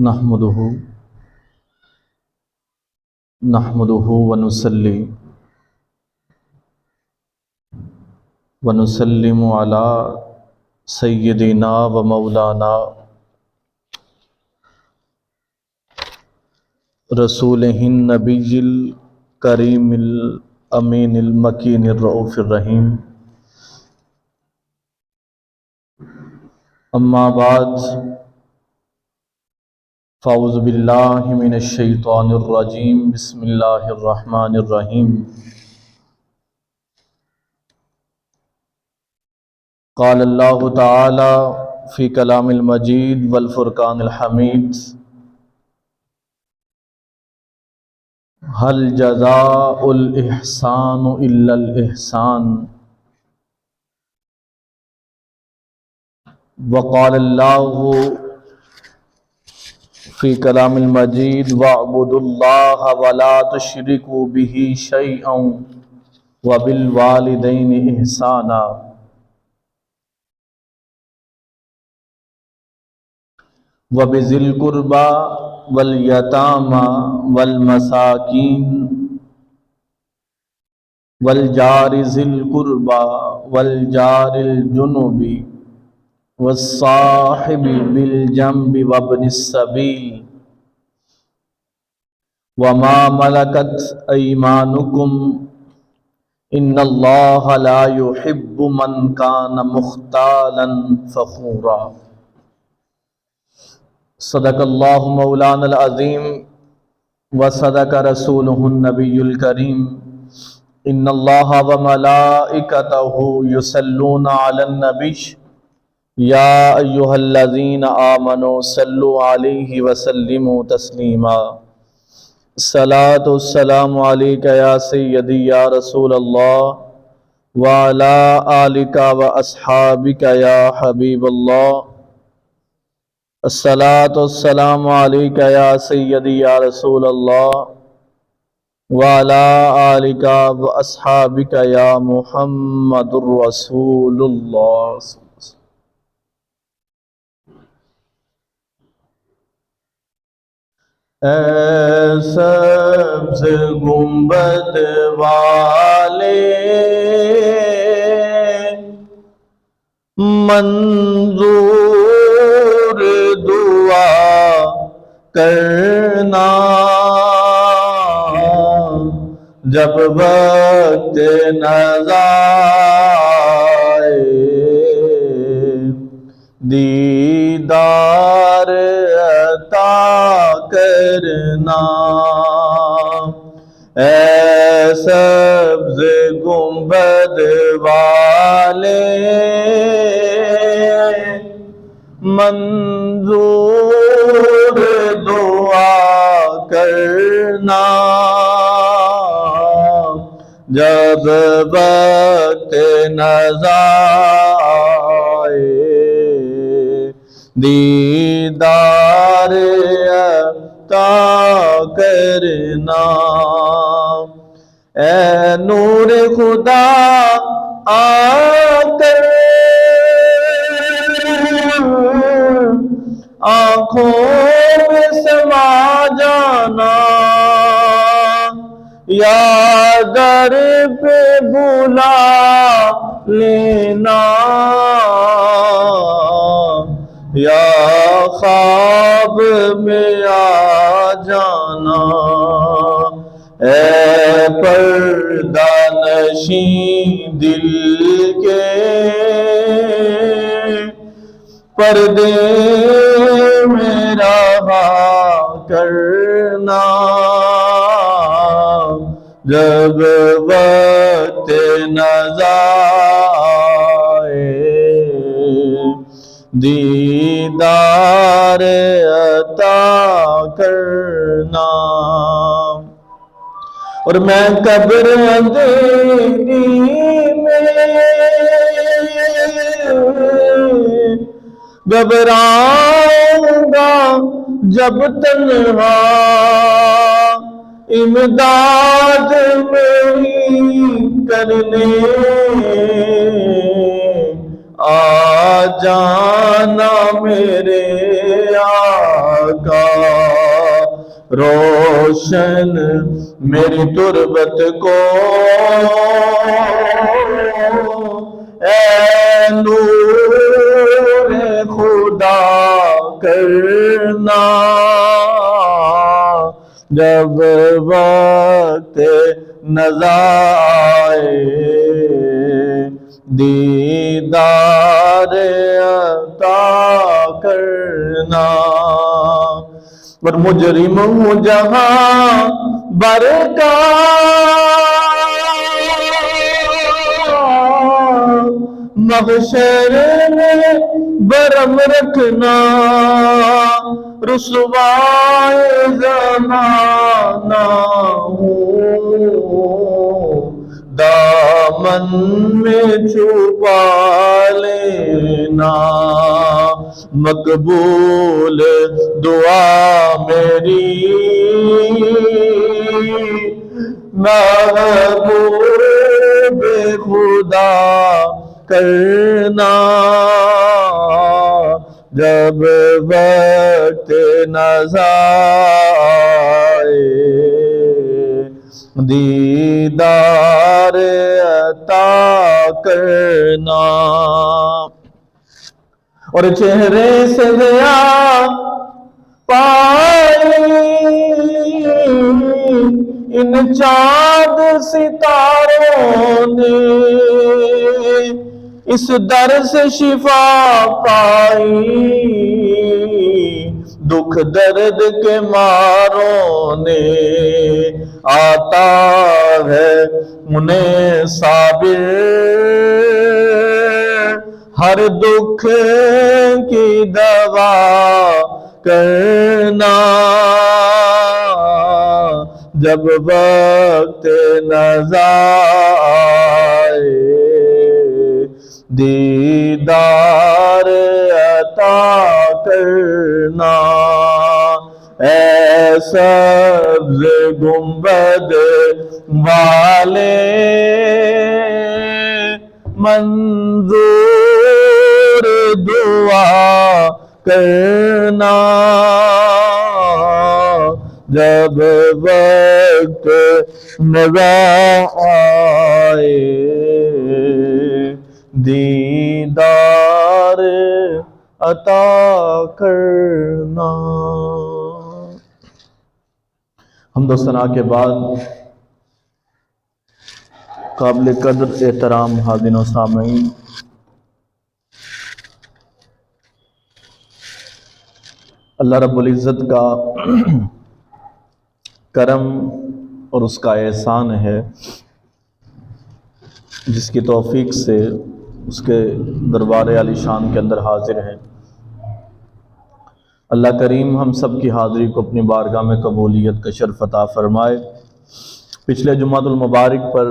نحمده ونسلم على سيدنا ومولانا رسوله النبي الكريم الأمين المكين الرؤوف الرحيم. أما بعد، فاعوذ باللہ من الشیطان الرجیم. بسم اللہ الرحمن الرحیم. قال اللہ تعالی فی کلام المجید والفرقان الحمید: هل جزاء الإحسان إلا الإحسان. وقال اللہ فی کلام المجید: وَاعْبُدُوا اللَّهَ وَلَا تُشْرِكُوا بِهِ شَيْئًا وَبِالْوَالِدَيْنِ إِحْسَانًا. وَبِذِي الْقُرْبَى وَالْيَتَامَى وَالْمَسَاكِينِ وَالْجَارِ ذِي الْقُرْبَى وَالْجَارِ الْجُنُبِ والصاحب بالجنب وابن السبيل وما ملكت أيمانكم إن الله لا يحب من كان مختالا فخورا. صدق الله مولانا العظيم وصدق رسوله النبي الكريم. إن الله وملائكته يصلون على النبي یا ایہا الذین آمنوا صلوا علیہ وسلموا تسلیما. الصلاۃ والسلام علیک یا سیدی یا رسول اللہ وعلی آلک واصحابک یا حبیب اللہ. الصلاۃ والسلام علیک یا سیدی یا رسول اللہ وعلی آلک واصحابک یا محمد رسول اللہ. اے سبز گنبد والے منظور دعا کرنا، جب وقت نظائے دیدار عطا کرنا. اے سبز گنبد والے منظور دعا کرنا، جب وقت نظائے دیدار عطا کرنا. اے نور خدا آ کر آنکھوں میں سما جانا، یا در پہ بلا لینا، یا خواب میں آ جانا. اے پردہ نشین دل کے پردے میں رہا کرنا، جب وقت نظائے دیدار عطا کرنا. اور میں قبر اندھیری میں گھبراؤں گا جب تنہا، امداد میری کرنے آ جانا میرے آقا. گلشن میری تربت کو اے نور خدا کرنا جب وقت نظر آئے دیدار عطا کرنا اور مجرم ہوں جہاں برکا محشر میں برم رکھنا رسوائے زمانہ ہوں دامن میں چھپا لینا مقبول دعا میری محبوب خدا کرنا جب وقت نظر آئے دیدار عطا کرنا اور چہرے سے ضیاء پائی ان چاند ستاروں نے اس در سے شفا پائی دکھ درد کے ماروں نے آتا ہے انہیں صابر ہر دکھ کی دوا کرنا جب وقت نظر آئے دیدار عطا کرنا اے سبز گنبد والے منظور دعا کرنا جب وقت نظر آئے دیدار عطا کرنا۔ حمد و ثنا کے بعد قابل قدر احترام حاضرین و سامعین، اللہ رب العزت کا کرم اور اس کا احسان ہے جس کی توفیق سے اس کے دربار عالی شان کے اندر حاضر ہیں۔ اللہ کریم ہم سب کی حاضری کو اپنی بارگاہ میں قبولیت کا شرف عطا فرمائے۔ پچھلے جمعۃ المبارک پر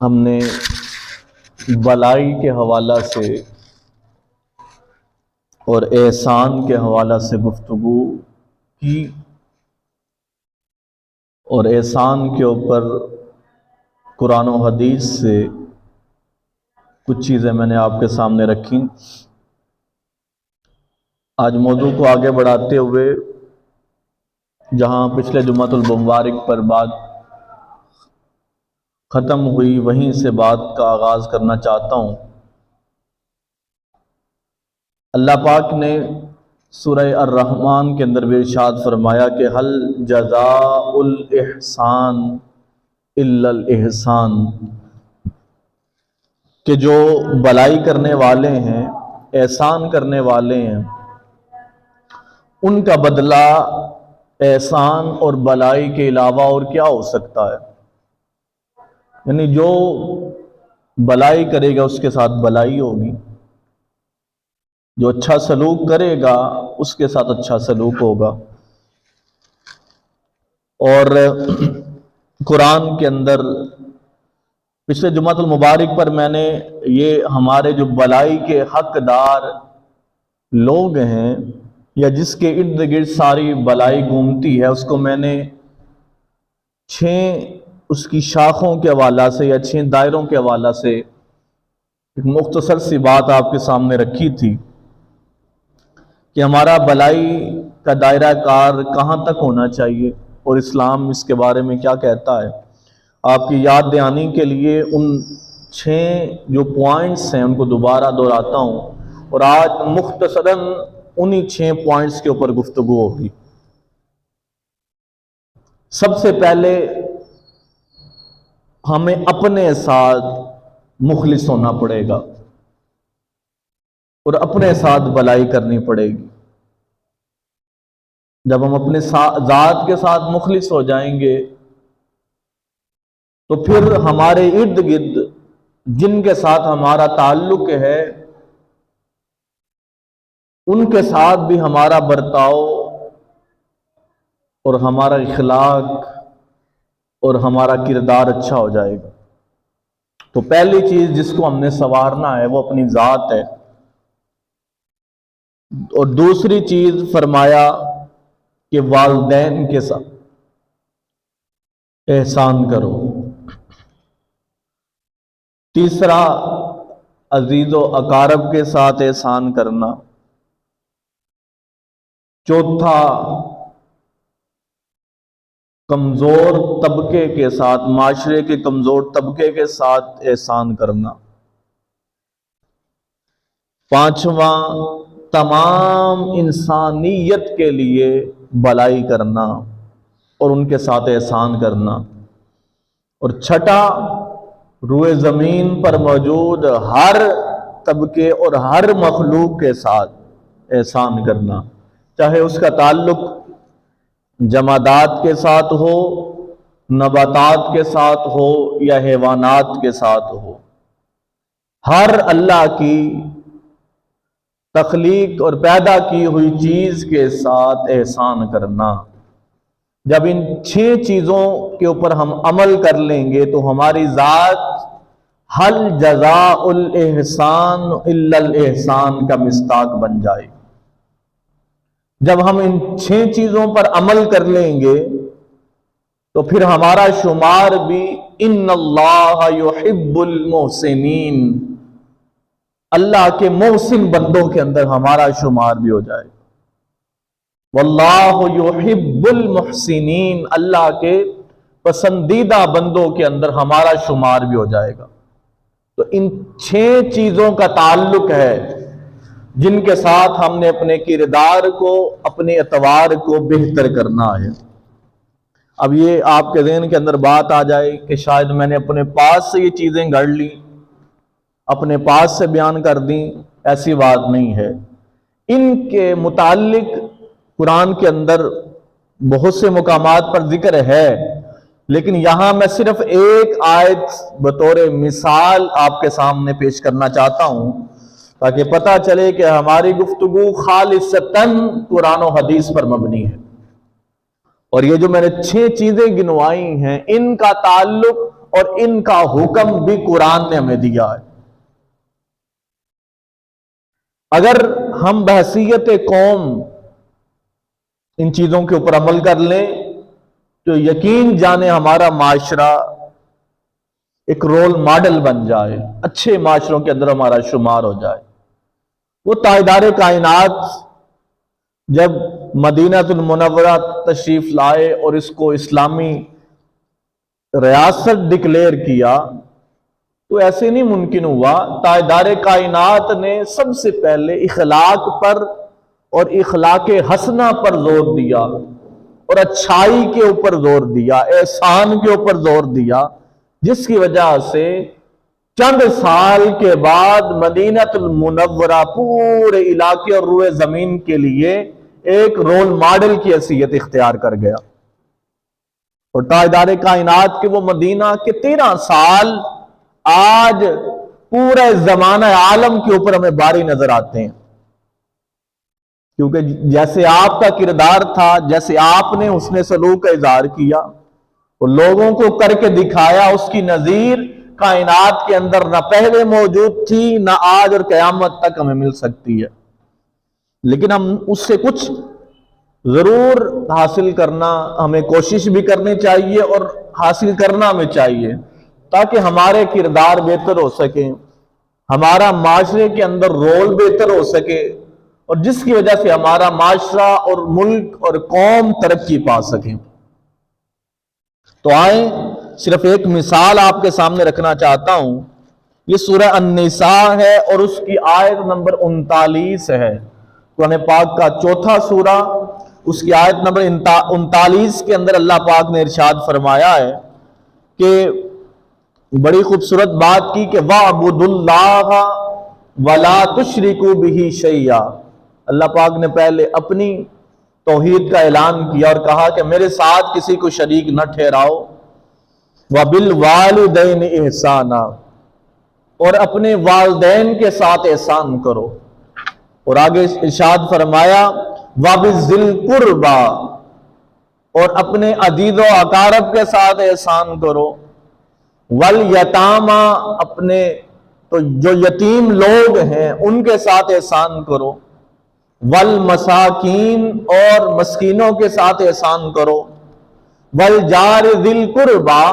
ہم نے بلائی کے حوالہ سے اور احسان کے حوالہ سے گفتگو کی، اور احسان کے اوپر قرآن و حدیث سے کچھ چیزیں میں نے آپ کے سامنے رکھیں۔ آج موضوع کو آگے بڑھاتے ہوئے جہاں پچھلے جمعۃ المبارک پر بات ختم ہوئی وہیں سے بات کا آغاز کرنا چاہتا ہوں۔ اللہ پاک نے سورہ الرحمن کے اندر بھی ارشاد فرمایا کہ حل جزاء الاحسان الا الاحسان، کہ جو بلائی کرنے والے ہیں، احسان کرنے والے ہیں، ان کا بدلہ احسان اور بلائی کے علاوہ اور کیا ہو سکتا ہے؟ یعنی جو بلائی کرے گا اس کے ساتھ بلائی ہوگی، جو اچھا سلوک کرے گا اس کے ساتھ اچھا سلوک ہوگا۔ اور قرآن کے اندر پچھلے جمعۃ المبارک پر میں نے یہ ہمارے جو بلائی کے حقدار لوگ ہیں یا جس کے ارد گرد ساری بلائی گھومتی ہے، اس کو میں نے 6 اس کی شاخوں کے حوالہ سے یا 6 دائروں کے حوالہ سے ایک مختصر سی بات آپ کے سامنے رکھی تھی کہ ہمارا بلائی کا دائرہ کار کہاں تک ہونا چاہیے، اور اسلام اس کے بارے میں کیا کہتا ہے۔ آپ کی یاد دہانی کے لیے ان 6 جو پوائنٹس ہیں ان کو دوبارہ دہراتا ہوں، اور آج مختصراً انہی 6 پوائنٹس کے اوپر گفتگو ہوگی۔ سب سے پہلے ہمیں اپنے ساتھ مخلص ہونا پڑے گا اور اپنے ساتھ بھلائی کرنی پڑے گی۔ جب ہم اپنے ذات کے ساتھ مخلص ہو جائیں گے تو پھر ہمارے ارد گرد جن کے ساتھ ہمارا تعلق ہے ان کے ساتھ بھی ہمارا برتاؤ اور ہمارا اخلاق اور ہمارا کردار اچھا ہو جائے گا۔ تو پہلی چیز جس کو ہم نے سنوارنا ہے وہ اپنی ذات ہے، اور دوسری چیز فرمایا کہ والدین کے ساتھ احسان کرو، تیسرا عزیز و اقارب کے ساتھ احسان کرنا، چوتھا کمزور طبقے کے ساتھ، معاشرے کے کمزور طبقے کے ساتھ احسان کرنا، پانچواں تمام انسانیت کے لیے بھلائی کرنا اور ان کے ساتھ احسان کرنا، اور چھٹا روئے زمین پر موجود ہر طبقے اور ہر مخلوق کے ساتھ احسان کرنا، چاہے اس کا تعلق جمادات کے ساتھ ہو، نباتات کے ساتھ ہو یا حیوانات کے ساتھ ہو۔ ہر اللہ کی تخلیق اور پیدا کی ہوئی چیز کے ساتھ احسان کرنا۔ جب ان 6 چیزوں کے اوپر ہم عمل کر لیں گے تو ہماری ذات حل جزاء الاحسان الا الاحسان کا مصداق بن جائے۔ جب ہم ان 6 چیزوں پر عمل کر لیں گے تو پھر ہمارا شمار بھی ان اللہ یحب المحسنین، اللہ کے محسن بندوں کے اندر ہمارا شمار بھی ہو جائے۔ واللہ یحب المحسنین، اللہ کے پسندیدہ بندوں کے اندر ہمارا شمار بھی ہو جائے گا۔ تو ان 6 چیزوں کا تعلق ہے جن کے ساتھ ہم نے اپنے کردار کو، اپنے اعتبار کو بہتر کرنا ہے۔ اب یہ آپ کے ذہن کے اندر بات آ جائے کہ شاید میں نے اپنے پاس سے یہ چیزیں گھڑ لی، اپنے پاس سے بیان کر دیں، ایسی بات نہیں ہے۔ ان کے متعلق قرآن کے اندر بہت سے مقامات پر ذکر ہے، لیکن یہاں میں صرف ایک آیت بطور مثال آپ کے سامنے پیش کرنا چاہتا ہوں تاکہ پتہ چلے کہ ہماری گفتگو خالصتاً قرآن و حدیث پر مبنی ہے، اور یہ جو میں نے 6 چیزیں گنوائی ہیں ان کا تعلق اور ان کا حکم بھی قرآن نے ہمیں دیا ہے۔ اگر ہم بحیثیت قوم ان چیزوں کے اوپر عمل کر لیں تو یقین جانے ہمارا معاشرہ ایک رول ماڈل بن جائے، اچھے معاشروں کے اندر ہمارا شمار ہو جائے۔ وہ تاجدار کائنات جب مدینہ المنورہ تشریف لائے اور اس کو اسلامی ریاست ڈکلیئر کیا تو ایسے نہیں ممکن ہوا۔ تاجدار کائنات نے سب سے پہلے اخلاق پر اور اخلاق حسنہ پر زور دیا اور اچھائی کے اوپر زور دیا، احسان کے اوپر زور دیا، جس کی وجہ سے چند سال کے بعد مدینہ المنورہ پورے علاقے اور روئے زمین کے لیے ایک رول ماڈل کی حیثیت اختیار کر گیا، اور تاجدار کائنات کے وہ مدینہ کے 13 سال آج پورے زمانہ عالم کے اوپر ہمیں باری نظر آتے ہیں، کیونکہ جیسے آپ کا کردار تھا، جیسے آپ نے حسن سلوک کا اظہار کیا اور لوگوں کو کر کے دکھایا، اس کی نظیر کائنات کے اندر نہ پہلے موجود تھی، نہ آج اور قیامت تک ہمیں مل سکتی ہے۔ لیکن ہم اس سے کچھ ضرور حاصل کرنا، ہمیں کوشش بھی کرنی چاہیے اور حاصل کرنا ہمیں چاہیے تاکہ ہمارے کردار بہتر ہو سکیں، ہمارا معاشرے کے اندر رول بہتر ہو سکے، اور جس کی وجہ سے ہمارا معاشرہ اور ملک اور قوم ترقی پا سکیں۔ تو آئیں صرف ایک مثال آپ کے سامنے رکھنا چاہتا ہوں. یہ سورہ النساء ہے اور اس کی آیت نمبر 39 ہے. قرآن پاک کا چوتھا سورہ، اس کی آیت نمبر 39 کے اندر اللہ پاک نے ارشاد فرمایا ہے کہ بڑی خوبصورت بات کی کہ وَاعْبُدُوا اللَّهَ وَلَا تُشْرِكُوا بِهِ شَيْئًا. اللہ پاک نے پہلے اپنی توحید کا اعلان کیا اور کہا کہ میرے ساتھ کسی کو شریک نہ ٹھہراؤ. وَبِالْوَالِدَيْنِ إِحْسَانًا، اور اپنے والدین کے ساتھ احسان کرو. اور آگے ارشاد فرمایا وَبِذِّي الْقُرْبَى، اور اپنے عزیز و اقارب کے ساتھ احسان کرو. وَالْيَتَامَى، اپنے تو جو یتیم لوگ ہیں ان کے ساتھ احسان کرو. وَالْمَسَاكِينَ، اور مسکینوں کے ساتھ احسان کرو. وَالْجَارِ ذِي الْقُرْبَى،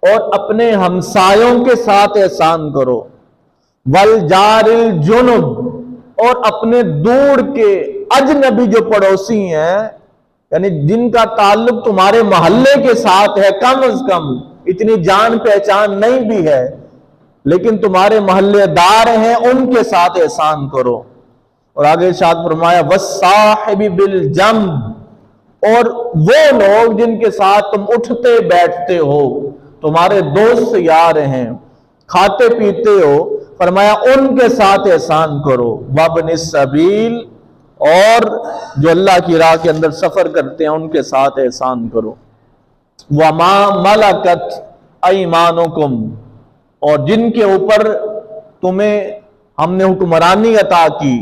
اور اپنے ہمسایوں کے ساتھ احسان کرو. وَالْجَارِ الْجُنُبِ، اور اپنے دور کے اجنبی جو پڑوسی ہیں، یعنی جن کا تعلق تمہارے محلے کے ساتھ ہے، کم از کم اتنی جان پہچان نہیں بھی ہے لیکن تمہارے محلے دار ہیں، ان کے ساتھ احسان کرو. اور آگے ارشاد فرمایا وَالصَّاحِبِ بِالْجَنْبِ، اور وہ لوگ جن کے ساتھ تم اٹھتے بیٹھتے ہو، تمہارے دوست یار ہیں، کھاتے پیتے ہو، فرمایا ان کے ساتھ احسان کرو. وَابْنِ السَّبِيلِ، اور جو اللہ کی راہ کے اندر سفر کرتے ہیں ان کے ساتھ احسان کرو. وَمَا مَلَكَتْ أَيْمَانُكُمْ، اور جن کے اوپر تمہیں ہم نے حکمرانی عطا کی،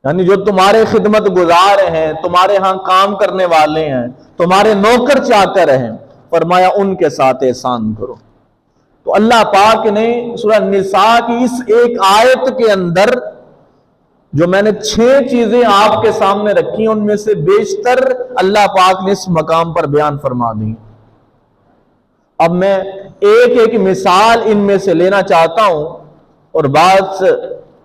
یعنی جو تمہارے خدمت گزار ہیں، تمہارے ہاں کام کرنے والے ہیں، تمہارے نوکر چاکر ہیں، فرمایا ان کے ساتھ احسان کرو. تو اللہ پاک نے سورہ النساء کی اس ایک آیت کے اندر جو میں نے 6 چیزیں آپ کے سامنے رکھی ان میں سے بیشتر اللہ پاک نے اس مقام پر بیان فرما دی. اب میں ایک ایک مثال ان میں سے لینا چاہتا ہوں اور بات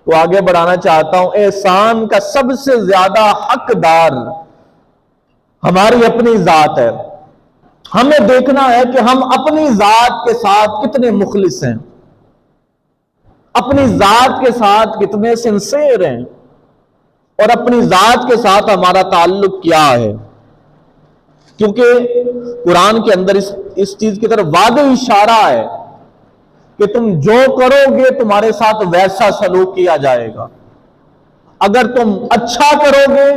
کو آگے بڑھانا چاہتا ہوں. احسان کا سب سے زیادہ حقدار ہماری اپنی ذات ہے. ہمیں دیکھنا ہے کہ ہم اپنی ذات کے ساتھ کتنے مخلص ہیں، اپنی ذات کے ساتھ کتنے سنسیئر ہیں، اور اپنی ذات کے ساتھ ہمارا تعلق کیا ہے. کیونکہ قرآن کے اندر اس چیز کی طرف واضح اشارہ ہے کہ تم جو کرو گے تمہارے ساتھ ویسا سلوک کیا جائے گا. اگر تم اچھا کرو گے،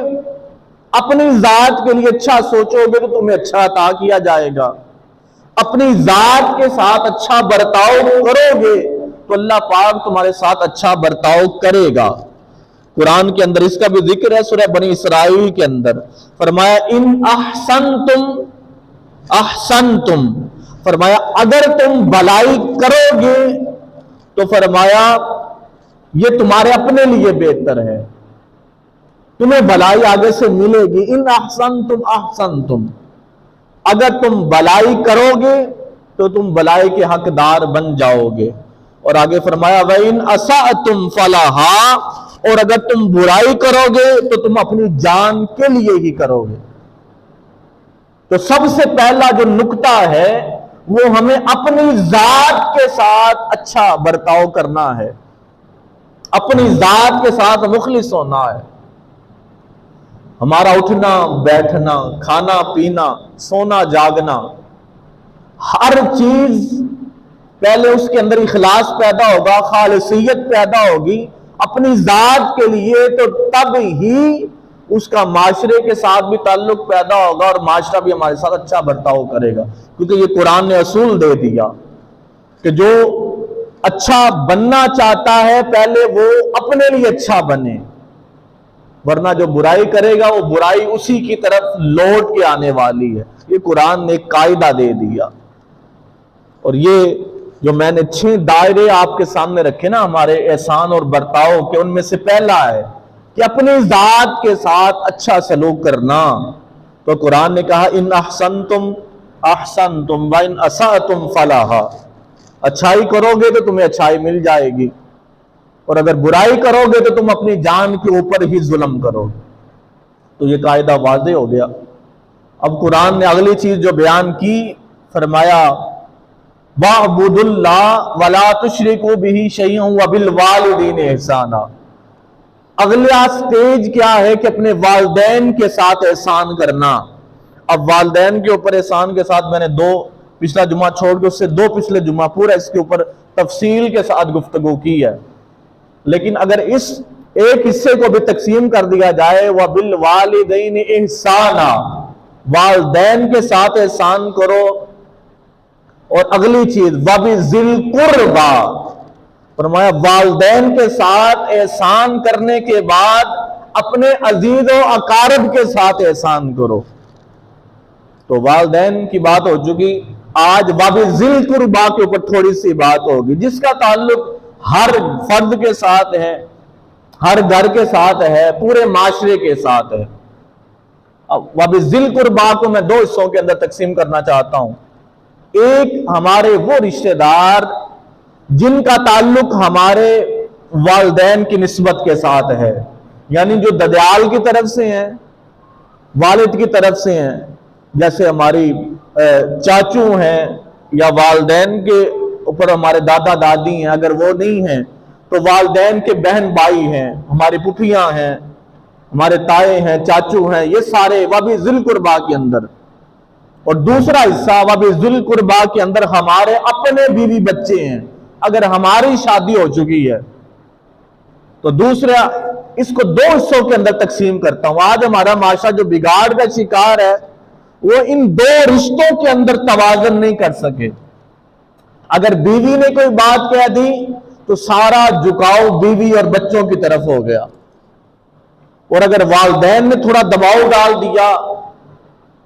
اپنی ذات کے لیے اچھا سوچو گے تو تمہیں اچھا عطا کیا جائے گا. اپنی ذات کے ساتھ اچھا برتاؤ کرو گے تو اللہ پاک تمہارے ساتھ اچھا برتاؤ کرے گا. قرآن کے اندر اس کا بھی ذکر ہے سورہ بنی اسرائیل کے اندر. فرمایا ان احسنتم، فرمایا اگر تم بھلائی کرو گے تو فرمایا یہ تمہارے اپنے لیے بہتر ہے، تمہیں بھلائی آگے سے ملے گی. ان احسنتم، اگر تم بھلائی کرو گے تو تم بھلائی کے حقدار بن جاؤ گے. اور آگے فرمایا وَإِنْ أَسَأْتُمْ فَلَهَا، اور اگر تم برائی کرو گے تو تم اپنی جان کے لیے ہی کرو گے. تو سب سے پہلا جو نقطہ ہے وہ ہمیں اپنی ذات کے ساتھ اچھا برتاؤ کرنا ہے، اپنی ذات کے ساتھ مخلص ہونا ہے. ہمارا اٹھنا بیٹھنا، کھانا پینا، سونا جاگنا، ہر چیز پہلے اس کے اندر اخلاص پیدا ہوگا، خالصیت پیدا ہوگی اپنی ذات کے لیے، تو تب ہی اس کا معاشرے کے ساتھ بھی تعلق پیدا ہوگا اور معاشرہ بھی ہمارے ساتھ اچھا برتاؤ کرے گا. کیونکہ یہ قرآن نے اصول دے دیا کہ جو اچھا بننا چاہتا ہے پہلے وہ اپنے لیے اچھا بنے، ورنہ جو برائی کرے گا وہ برائی اسی کی طرف لوٹ کے آنے والی ہے. یہ قرآن نے ایک قاعدہ دے دیا. اور یہ جو میں نے 6 دائرے آپ کے سامنے رکھے نا ہمارے احسان اور برتاؤ کے، ان میں سے پہلا ہے کہ اپنی ذات کے ساتھ اچھا سلوک کرنا. تو قرآن نے کہا ان احسنتم احسنتم وان اسأتم فلہا، اچھائی کرو گے تو تمہیں اچھائی مل جائے گی، اور اگر برائی کرو گے تو تم اپنی جان کے اوپر ہی ظلم کرو گے. تو یہ قاعدہ واضح ہو گیا. اب قرآن نے اگلی چیز جو بیان کی فرمایا وَاعْبُدُوا اللَّهَ وَلَا تُشْرِكُوا بِهِ شَيْئًا وَبِالْوَالِدَيْنِ احسانا۔ اگلا سٹیج کیا ہے کہ اپنے والدین کے ساتھ احسان کرنا۔ اب والدین کے اوپر احسان کے ساتھ میں نے پچھلا جمعہ چھوڑ کے اس سے پچھلے جمعہ پورا اس کے اوپر تفصیل کے ساتھ گفتگو کی ہے، لیکن اگر اس ایک حصے کو بھی تقسیم کر دیا جائے وَبِالْوَالِدَيْنِ احسانا، والدین کے ساتھ احسان کرو، اور اگلی چیز وَبِذِل قُرْبَى، فرمایا والدین کے ساتھ احسان کرنے کے بعد اپنے عزیز و اقارب کے ساتھ احسان کرو۔ تو والدین کی بات ہو چکی، آج وَبِذِل قُرْبَى کے اوپر تھوڑی سی بات ہوگی جس کا تعلق ہر فرد کے ساتھ ہے، ہر گھر کے ساتھ ہے، پورے معاشرے کے ساتھ ہے۔ وَبِذِل قُرْبَى کو میں دو حصوں کے اندر تقسیم کرنا چاہتا ہوں۔ ایک ہمارے وہ رشتہ دار جن کا تعلق ہمارے والدین کی نسبت کے ساتھ ہے، یعنی جو ددیال کی طرف سے ہیں، والد کی طرف سے ہیں، جیسے ہماری چاچو ہیں، یا والدین کے اوپر ہمارے دادا دادی ہیں، اگر وہ نہیں ہیں تو والدین کے بہن بھائی ہیں، ہماری پھوپھیاں ہیں، ہمارے تائے ہیں، چاچو ہیں، یہ سارے وَبِذِل قُرْبَى کے اندر۔ اور دوسرا حصہ وَبِذِل قُرْبَى کے اندر ہمارے اپنے بیوی بچے ہیں، اگر ہماری شادی ہو چکی ہے تو دوسرا اس کو دو حصوں کے اندر تقسیم کرتا ہوں۔ آج ہمارا معاشرہ جو بگاڑ کا شکار ہے وہ ان دو رشتوں کے اندر توازن نہیں کر سکے۔ اگر بیوی نے کوئی بات کہہ دی تو سارا جھکاؤ بیوی اور بچوں کی طرف ہو گیا، اور اگر والدین نے تھوڑا دباؤ ڈال دیا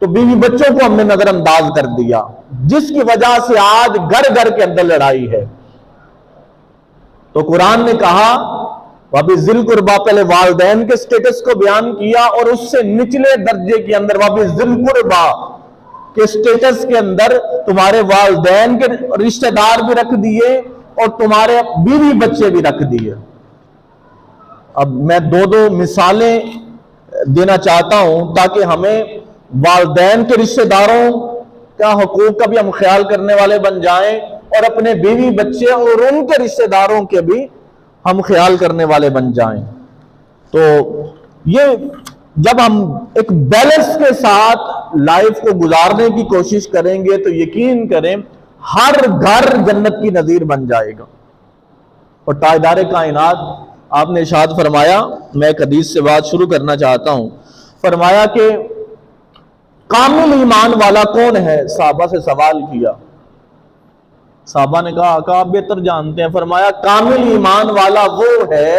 تو بیوی بچوں کو ہم نے نظر انداز کر دیا، جس کی وجہ سے آج گھر گھر کے اندر لڑائی ہے۔ تو قرآن نے کہا وَبِذِل قُرْبَى، پہلے والدین کے سٹیٹس کو بیان کیا، اور اس سے نچلے درجے کے اندر وَبِذِل قُرْبَى کے سٹیٹس کے اندر تمہارے والدین کے رشتہ دار بھی رکھ دیے اور تمہارے بیوی بچے بھی رکھ دیے۔ اب میں دو مثالیں دینا چاہتا ہوں تاکہ ہمیں والدین کے رشتہ داروں کا حقوق کا بھی ہم خیال کرنے والے بن جائیں، اور اپنے بیوی بچے اور ان کے رشتہ داروں کے بھی ہم خیال کرنے والے بن جائیں۔ تو یہ جب ہم ایک بیلنس کے ساتھ لائف کو گزارنے کی کوشش کریں گے تو یقین کریں ہر گھر جنت کی نظیر بن جائے گا۔ اور تاجدار کائنات آپ نے ارشاد فرمایا، میں ایک حدیث سے بات شروع کرنا چاہتا ہوں، فرمایا کہ کامل ایمان والا کون ہے؟ صحابہ سے سوال کیا، صحابہ نے کہا آقا آپ بہتر جانتے ہیں۔ فرمایا کامل ایمان والا وہ ہے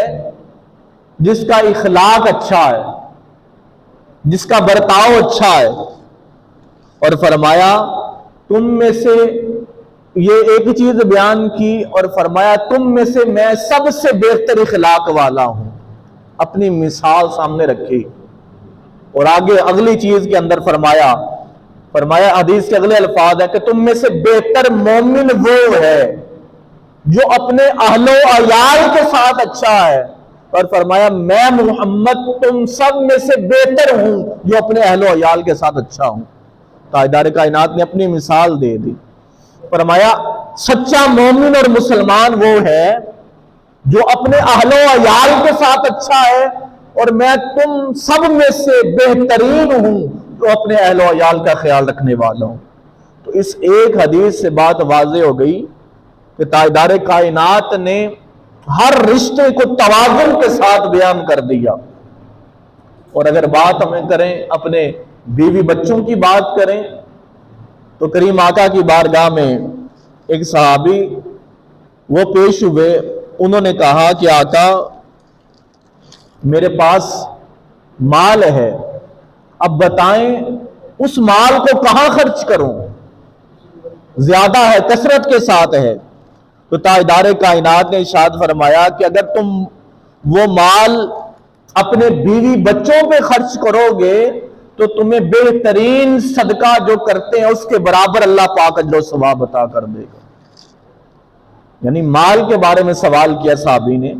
جس کا اخلاق اچھا ہے، جس کا برتاؤ اچھا ہے، اور فرمایا تم میں سے یہ ایک چیز بیان کی، اور فرمایا تم میں سے میں سب سے بہتر اخلاق والا ہوں، اپنی مثال سامنے رکھی۔ اور آگے اگلی چیز کے اندر فرمایا حدیث کے اگلے الفاظ ہے کہ تم میں سے بہتر مومن وہ ہے جو اپنے اہل و عیال کے ساتھ اچھا ہے، اور فرمایا میں محمد تم سب میں سے بہتر ہوں جو اپنے اہل و عیال کے ساتھ اچھا ہوں۔ تاجدار کائنات نے اپنی مثال دے دی، فرمایا سچا مومن اور مسلمان وہ ہے جو اپنے اہل و عیال کے ساتھ اچھا ہے، اور میں تم سب میں سے بہترین ہوں جو اپنے اہل و عیال کا خیال رکھنے والا ہوں۔ تو اس ایک حدیث سے بات واضح ہو گئی کہ تاجدار کائنات نے ہر رشتے کو توازن کے ساتھ بیان کر دیا۔ اور اگر بات ہمیں کریں اپنے بیوی بچوں کی بات کریں تو کریم آقا کی بارگاہ میں ایک صحابی وہ پیش ہوئے، انہوں نے کہا کہ آقا میرے پاس مال ہے، اب بتائیں اس مال کو کہاں خرچ کروں، زیادہ ہے، کثرت کے ساتھ ہے۔ تو تاجدار کائنات نے ارشاد فرمایا کہ اگر تم وہ مال اپنے بیوی بچوں پہ خرچ کرو گے تو تمہیں بہترین صدقہ جو کرتے ہیں اس کے برابر اللہ پاک اجر و ثواب عطا کر دے گا۔ یعنی مال کے بارے میں سوال کیا صحابی نے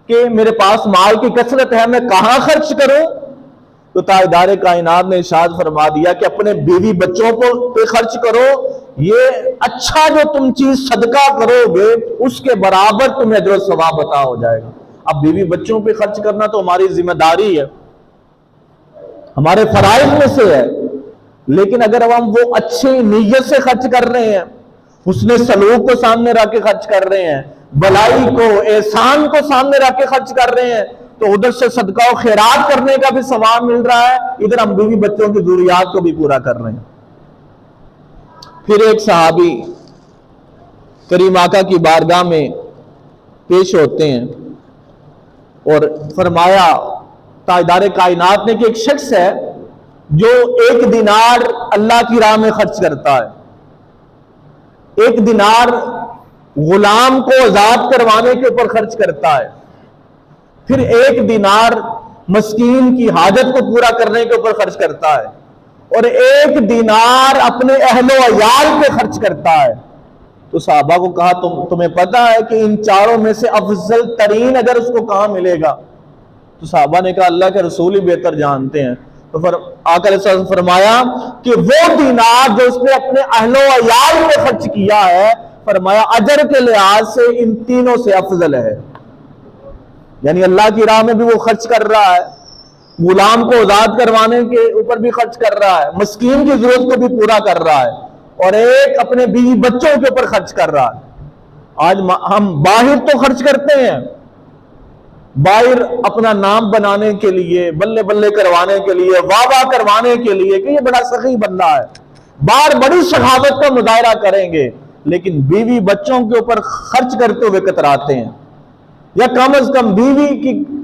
کہ میرے پاس مال کی کثرت ہے، میں کہاں خرچ کروں؟ تو تاجدار کائنات نے ارشاد فرما دیا کہ اپنے بیوی بچوں پہ خرچ کرو، یہ اچھا جو تم چیز صدقہ کرو گے اس کے برابر تمہیں اجر و ثواب عطا ہو جائے گا۔ اب بیوی بچوں پہ خرچ کرنا تو ہماری ذمہ داری ہے، ہمارے فرائض میں سے ہے، لیکن اگر ہم وہ اچھی نیت سے خرچ کر رہے ہیں، حسن سلوک کو سامنے رکھ کے خرچ کر رہے ہیں، بلائی کو، احسان کو سامنے رکھ کے خرچ کر رہے ہیں، تو ادھر سے صدقہ و خیرات کرنے کا بھی ثواب مل رہا ہے، ادھر ہم بیوی بچوں کی ضروریات کو بھی پورا کر رہے ہیں۔ پھر ایک صحابی کریم آقا کی بارگاہ میں پیش ہوتے ہیں اور فرمایا تاجدار کائنات نے کہ ایک شخص ہے جو 1 دینار اللہ کی راہ میں خرچ کرتا ہے، 1 دینار غلام کو آزاد کروانے کے اوپر خرچ کرتا ہے، پھر 1 دینار مسکین کی حاجت کو پورا کرنے کے اوپر خرچ کرتا ہے، اور 1 دینار اپنے اہل و عیال پہ خرچ کرتا ہے۔ تو صحابہ کو کہا تمہیں پتا ہے کہ ان چاروں میں سے افضل ترین اگر اس کو کہاں ملے گا؟ تو صحابہ نے کہا اللہ کے رسول ہی بہتر جانتے ہیں۔ تو آقا علیہ السلام فرمایا کہ وہ دینار جو اس نے اپنے اہل و عیال پہ خرچ کیا ہے، فرمایا اجر کے لحاظ سے ان تینوں سے افضل ہے۔ یعنی اللہ کی راہ میں بھی وہ خرچ کر رہا ہے، غلام کو آزاد کروانے کے اوپر بھی خرچ کر رہا ہے، مسکین کی ضرورت کو بھی پورا کر رہا ہے، اور ایک اپنے بیوی بچوں کے اوپر خرچ کر رہا ہے۔ آج ہم باہر تو خرچ کرتے ہیں، باہر اپنا نام بنانے کے لیے، بلے بلے کروانے کے لیے، واہ واہ کروانے کے لیے کہ یہ بڑا سخی بندہ ہے، باہر بڑی سخاوت کا مظاہرہ کریں گے، لیکن بیوی بچوں کے اوپر خرچ کرتے ہوئے کتراتے ہیں، یا کم از کم بیوی کی کوئی